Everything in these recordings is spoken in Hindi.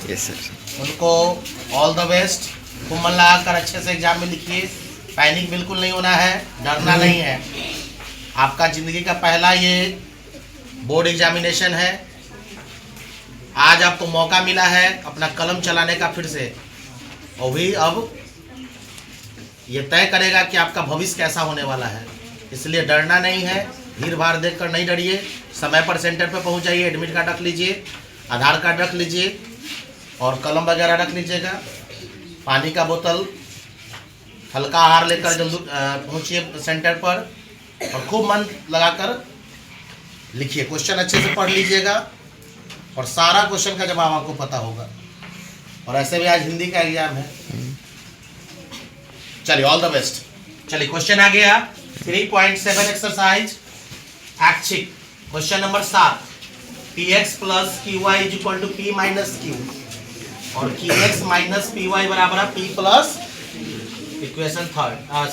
Yes sir. उनको ऑल द बेस्ट। खूब मन लगाकर अच्छे से एग्जाम में लिखिए। पैनिक बिल्कुल नहीं होना है, डरना नहीं है। आपका ज़िंदगी का पहला ये बोर्ड एग्जामिनेशन है। आज आपको मौका मिला है अपना कलम चलाने का फिर से, और भी अब ये तय करेगा कि आपका भविष्य कैसा होने वाला है। इसलिए डरना नहीं है, भीड़ भाड़ देखकर नहीं डरिए। समय पर सेंटर पर पहुंच जाइए, एडमिट कार्ड रख लीजिए, आधार कार्ड रख लीजिए और कलम वगैरह रख लीजिएगा। पानी का बोतल, हल्का आहार लेकर जल्दी पहुंचिए सेंटर पर और खूब मन लगाकर लिखिए। क्वेश्चन अच्छे से पढ़ लीजिएगा और सारा क्वेश्चन का जवाब आपको पता होगा। और ऐसे भी आज हिंदी का एग्जाम है। चलिए, ऑल द बेस्ट। चलिए, क्वेश्चन आ गया 3.7 एक्सरसाइज ऐच्छिक। Question number 7, px plus qy is equal to p minus q और qx माइनस py बराबर है p प्लस, इक्वेशन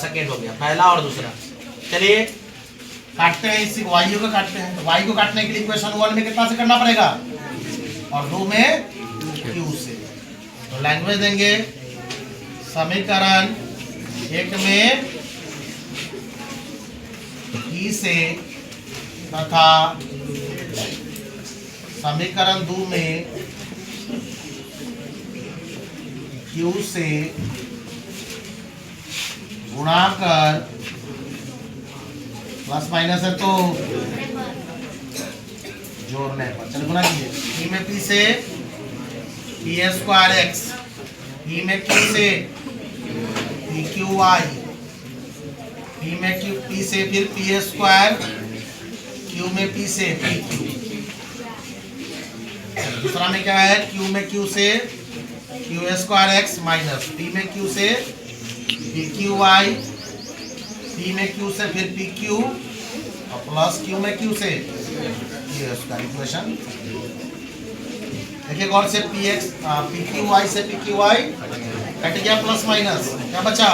सेकेंड हो गया, पहला और दूसरा। चलिए काटते हैं, इसी y को काटते हैं। तो y को काटने के लिए इक्वेशन 1 में कितना से करना पड़ेगा और 2 में q से। तो लैंग्वेज देंगे समीकरण 1 में p से तथा समीकरण 2 में q से गुणा कर, प्लस माइनस है तो जोड़ने पर, चलो गुणा कीजिए। p में p से p स्क्वायर x, p में q से p क्यू y, p में p से फिर p स्क्वायर, q में p से p क्यू। दूसरा में क्या है, q में q से q square x minus p में q से p क्यू y, p में q से फिर p क्यू और प्लस q में q से q स्क्वायर। इक्वेशन देखिए गौर से, p क्यू y से p क्यू y कट गया, प्लस माइनस क्या बचा,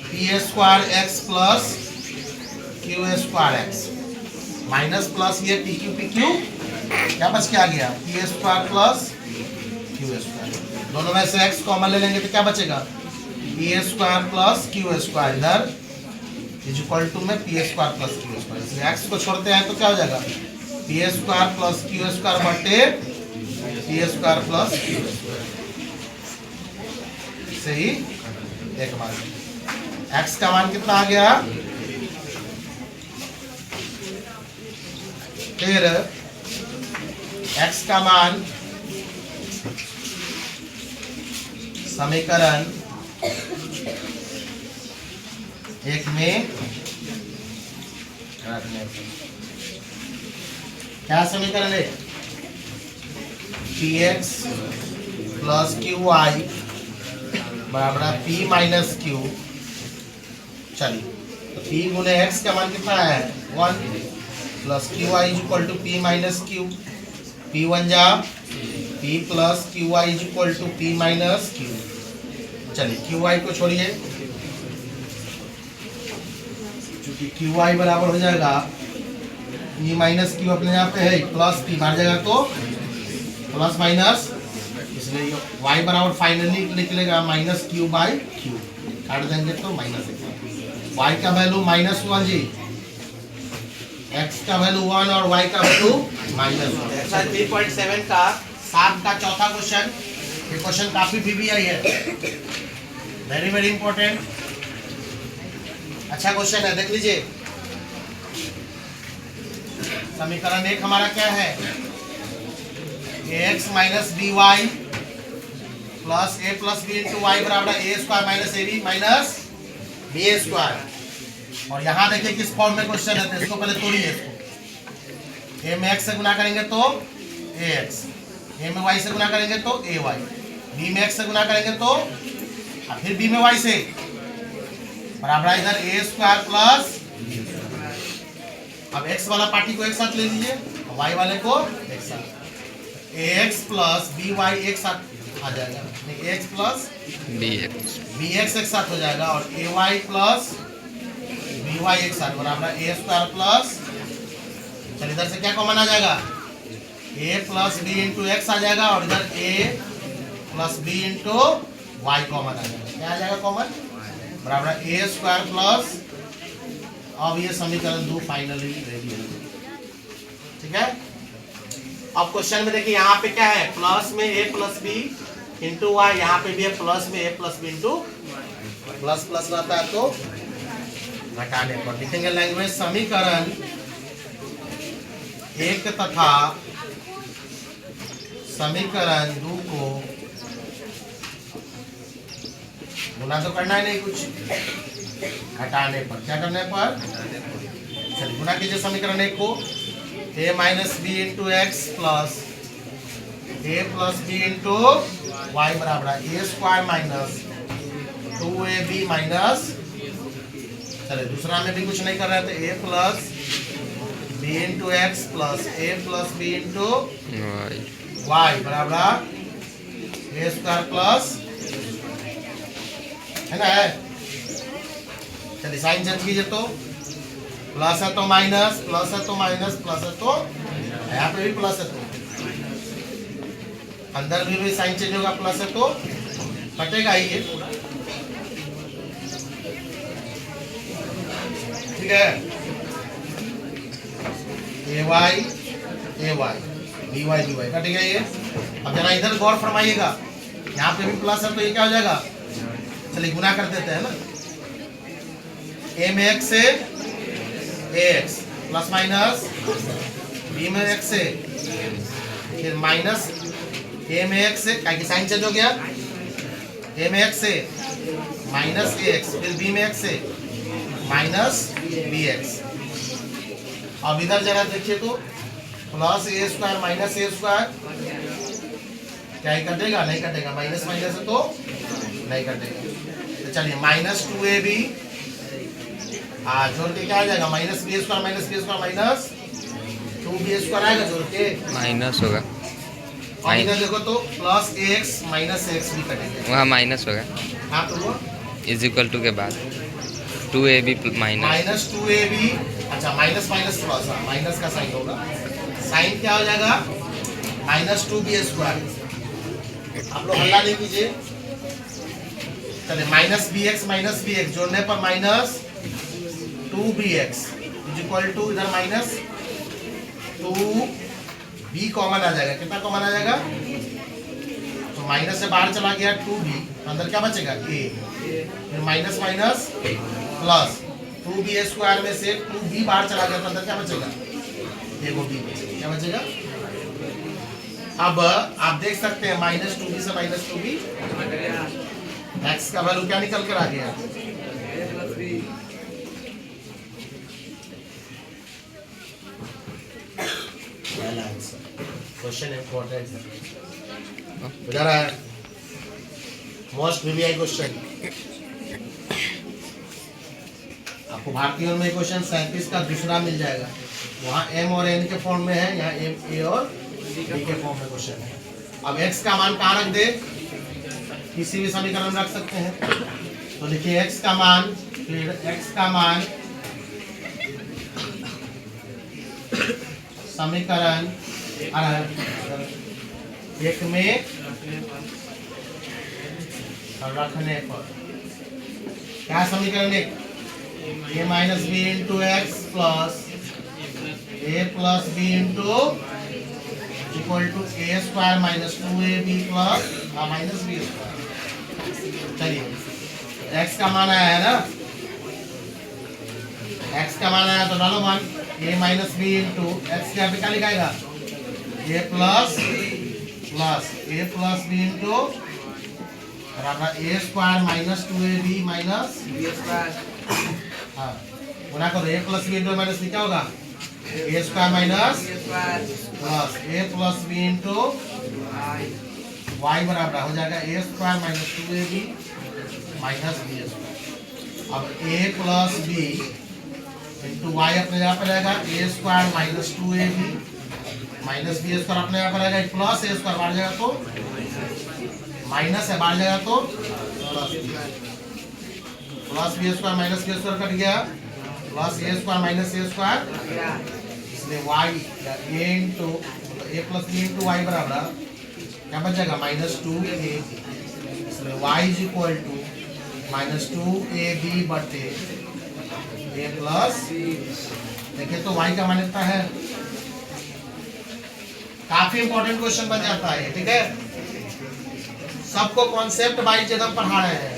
p square x plus q square x minus plus ये p क्यू क्या बच के आ गया, p square plus q square. दोनों में से x कॉमन ले लेंगे तो क्या बचेगा, p square plus q square, इधर इज इक्वल टू में p square plus q square. इसलिए x को छोड़ते हैं तो क्या हो जाएगा, p square plus q square बटे p square plus q square. सही, एक बार x का मान कितना आ गया, फिर x का मान समीकरण 1 में क्या समीकरण है, px प्लस qy बराबर p माइनस q। चलिए तो p गुने x का मान कितना है 1 plus qy is equal to p minus q। p1 जा p plus qy is equal to p minus q। चलिए qy को छोड़िए, क्योंकि qy बराबर हो जाएगा p माइनस q, अपने यहाँ पे है प्लस p, मार जाएगा तो प्लस माइनस, इसलिए y बराबर फाइनली निकलेगा माइनस q बाई q। काट देंगे तो माइनस, y का वैल्यू -1 जी, x का वैल्यू 1 और y का वैल्यू -1। 3.7 का 7 का चौथा क्वेश्चन। ये क्वेश्चन काफी VBI है, वेरी वेरी इंपॉर्टेंट, अच्छा क्वेश्चन है, देख लीजिए। समीकरण 1 हमारा क्या है, ax minus by plus a plus b into y बराबर a square minus ab minus b square. और यहाँ देखिए किस फॉर्म में क्वेश्चन है, तो इसको पहले तोड़िए। इसको a में x से गुना करेंगे तो ax, a में y से गुना करेंगे तो ay, b में x से गुना करेंगे तो फिर b में y से बराबर इधर a स्क्वायर प्लस, अब x वाला पार्टी को एक साथ ले लीजिए, y वाले को एक साथ, ax प्लस by एक साथ आ जाएगा, ax प्लस bx एक साथ हो जाएगा और ay प्लस by एक साथ बराबर a स्क्वायर प्लस, चलिए इधर से क्या कॉमन आ जाएगा, a plus b into x आ जाएगा और इधर a plus b into y common आ जाएगा। क्या आ जाएगा कॉमन? बराबर ए स्क्वायर प्लस, अब ये समीकरण 2 फाइनली रेडी है। ठीक है। अब क्वेश्चन में देखिए यहाँ पे क्या है, प्लस में a plus b into y, यहाँ पे भी है प्लस में a plus b into, plus plus रहता है तो घटाने पर लिखेंगे लैंग्वेज समीकरण एक तथा समीकरण 2 को गुना तो करना है नहीं कुछ, घटाने पर। क्या करने पर? चलिए गुना कीजिए समीकरण 1 को, a minus b into x plus a plus b into y बराबर a square minus 2ab minus, चलिए दूसरा में भी कुछ नहीं कर रहे थे, a plus b into x plus a plus b into y बराबर ए स्क्वायर प्लस, है ना, है। चलिए साइन चेंज कीजिए तो प्लस है तो माइनस, प्लस है तो माइनस, प्लस है तो यहाँ पे भी प्लस है तो अंदर भी साइन चेंज होगा, प्लस है तो कटेगा ही ये। ठीक है, ए वाई बी वाई कटेगा ये। अब जरा इधर गौर फरमाइएगा, यहाँ पे भी प्लस है तो ये क्या हो जाएगा, चलिए गुना कर देते हैं ना, ए में एक्स से ए एक्स प्लस माइनस बी में एक्स से, फिर माइनस ए में एक्स से, क्या साइन चेंज हो गया, ए में एक्स से माइनस ए एक्स, फिर बी में एक्स से माइनस बी एक्स। अब इधर जरा देखिए तो plus a square minus a square, क्या ही कटेगा? नहीं कटेगा, माइनस माइनस है तो नहीं कटेगा। तो चलिए माइनस 2ab जोड़ के क्या आ जाएगा, minus b square minus 2b square आएगा, जोड़ के माइनस होगा। और इधर देखो तो प्लस एक्स माइनस एक्स भी कटेगा, वहाँ माइनस होगा। हाँ तो वो इज इक्वल टू के बाद 2ab माइनस 2ab, अच्छा माइनस माइनस प्लस, माइनस का साइन होगा, साइन क्या हो जाएगा, माइनस 2b स्क्वायर। आप लोग हल्ला नहीं कीजिए, चलिए माइनस बी एक्स जोड़ने पर minus 2bx is equal to, इधर माइनस 2b कॉमन आ जाएगा, कितना कॉमन आ जाएगा, तो माइनस से बाहर चला गया 2b, अंदर क्या बचेगा a, फिर minus minus plus 2b square में से 2b बाहर चला गया तो अंदर क्या बचेगा, एगो b बचेगा, क्या बचेगा। अब आप देख सकते हैं माइनस 2b से माइनस 2b, x का वैल्यू क्या निकल कर आ गया, क्वेश्चन इंपॉर्टेंट बुझा रहा है, मोस्ट वीवीआई क्वेश्चन। आपको भारतीयों में क्वेश्चन 37 का दूसरा मिल जाएगा, वहाँ m और n के फॉर्म में है, यहाँ m a और b के फॉर्म में क्वेश्चन है। अब x का मान कहाँ रख दे, किसी भी समीकरण में रख सकते हैं, तो देखिए x का मान, फिर x का मान समीकरण एक में रखने पर क्या समीकरण एक, a minus b into x plus a plus b into equal to a square minus 2ab plus minus b square. चलिए x का मान आया है ना, x का मान आया तो डालो मान, a minus b into x के यहाँ पे क्या लिखाएगा, a प्लस बी इंटू बराबर a square minus 2ab minus b square. हाँ गुना करो, a plus b into minus b क्या होगा, a square minus plus a plus b into y बराबर हो जाएगा a square minus 2ab minus b square. अब a plus b into y अपने यहाँ पर रहेगा, a square minus 2ab minus b square अपने यहाँ पर रहेगा, प्लस ए स्क्वायर बाहर जाएगा तो माइनस है, बाहर जाएगा तो plus b square minus b square cut गया, plus a square minus a square, इसलिए y a into a plus b into y बराबर क्या बचेगा -2ab, इसमें y is equal to -2ab बटे a प्लस, देखिए तो y का मान इतना है। काफी इंपॉर्टेंट क्वेश्चन बन जाता है, ठीक है। सबको कॉन्सेप्ट वाइज एकदम पढ़ा रहे हैं।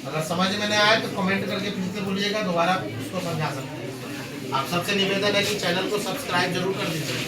अगर समझ में नहीं आए तो कमेंट करके फिर से बोलिएगा, दोबारा उसको समझा सकते हैं। आप सबसे निवेदन है कि चैनल को सब्सक्राइब जरूर कर दीजिए।